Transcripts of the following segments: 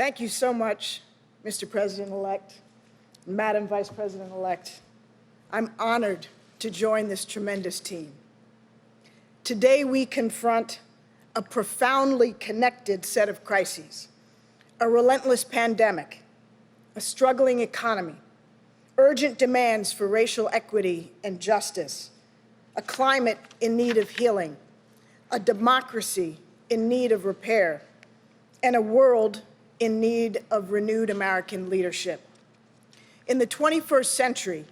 Thank you so much, Mr. President-elect, Madam Vice President-elect. I'm honored to join this tremendous team. Today, we confront a profoundly connected set of crises: a relentless pandemic, a struggling economy, urgent demands for racial equity and justice, a climate in need of healing, a democracy in need of repair, and a world in need of renewed American leadership. In the 21st century,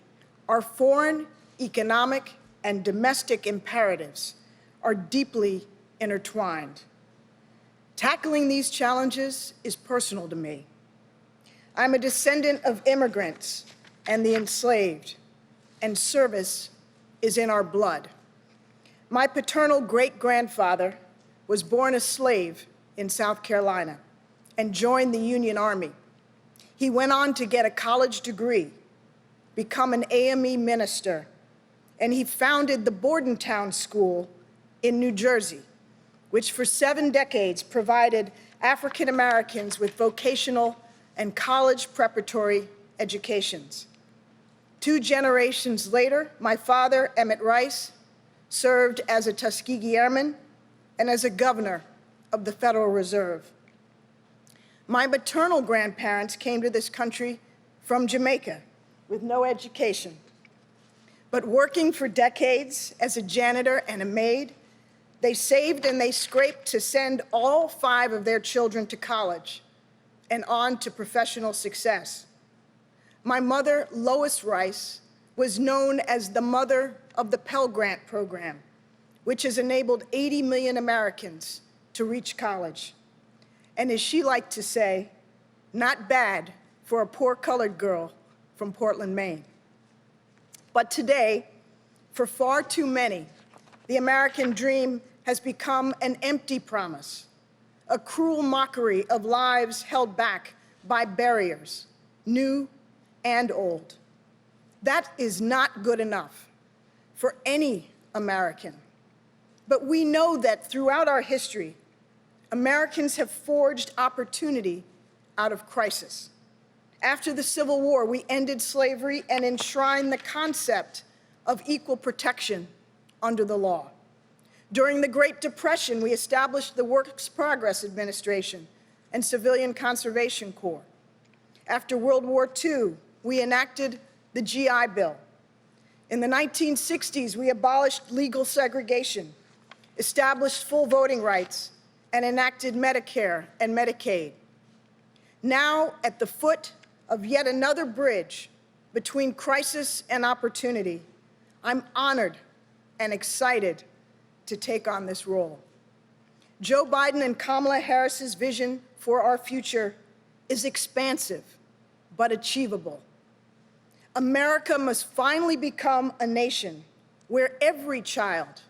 our foreign, economic, and domestic imperatives are deeply intertwined. Tackling these challenges is personal to me. I'm a descendant of immigrants and the enslaved, and service is in our blood. My paternal great-grandfather was born a slave in South Carolina and joined the Union Army. He went on to get a college degree, become an AME minister, and he founded the Bordentown School in New Jersey, which for 7 decades provided African Americans with vocational and college preparatory educations. 2 generations later, my father, Emmett Rice, served as a Tuskegee Airman and as a governor of the Federal Reserve. My maternal grandparents came to this country from Jamaica with no education. But working for decades as a janitor and a maid, they saved and they scraped to send all 5 of their children to college and on to professional success. My mother, Lois Rice, was known as the mother of the Pell Grant program, which has enabled 80 million Americans to reach college. And as she liked to say, not bad for a poor colored girl from Portland, Maine. But today, for far too many, the American dream has become an empty promise, a cruel mockery of lives held back by barriers, new and old. That is not good enough for any American. But we know that throughout our history, Americans have forged opportunity out of crisis. After the Civil War, we ended slavery and enshrined the concept of equal protection under the law. During the Great Depression, we established the Works Progress Administration and Civilian Conservation Corps. After World War II, we enacted the GI Bill. In the 1960s, we abolished legal segregation, established full voting rights, and enacted Medicare and Medicaid. Now, at the foot of yet another bridge between crisis and opportunity, I'm honored and excited to take on this role. Joe Biden and Kamala Harris's vision for our future is expansive but achievable. America must finally become a nation where every child,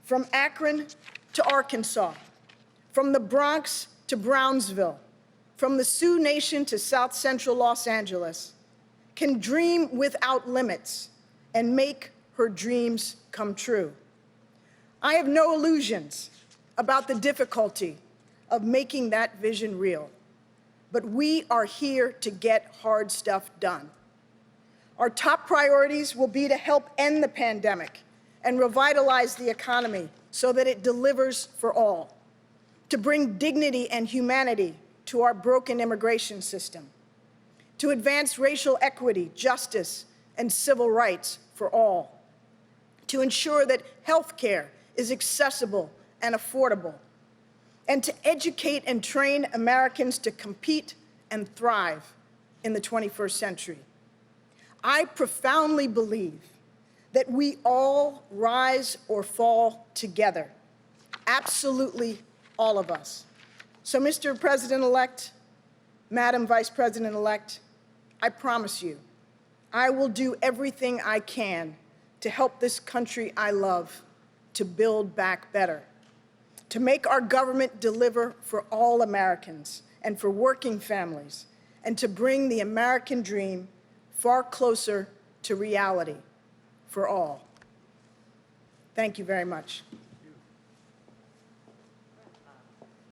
from Akron to Arkansas, from the Bronx to Brownsville, from the Sioux Nation to South Central Los Angeles, can dream without limits and make her dreams come true. I have no illusions about the difficulty of making that vision real, but we are here to get hard stuff done. Our top priorities will be to help end the pandemic and revitalize the economy so that it delivers for all, to bring dignity and humanity to our broken immigration system, to advance racial equity, justice, and civil rights for all, to ensure that health care is accessible and affordable, and to educate and train Americans to compete and thrive in the 21st century. I profoundly believe that we all rise or fall together, absolutely all of us. So, Mr. President-elect, Madam Vice President-elect, I promise you, I will do everything I can to help this country I love to build back better, to make our government deliver for all Americans and for working families, and to bring the American dream far closer to reality for all. Thank you very much.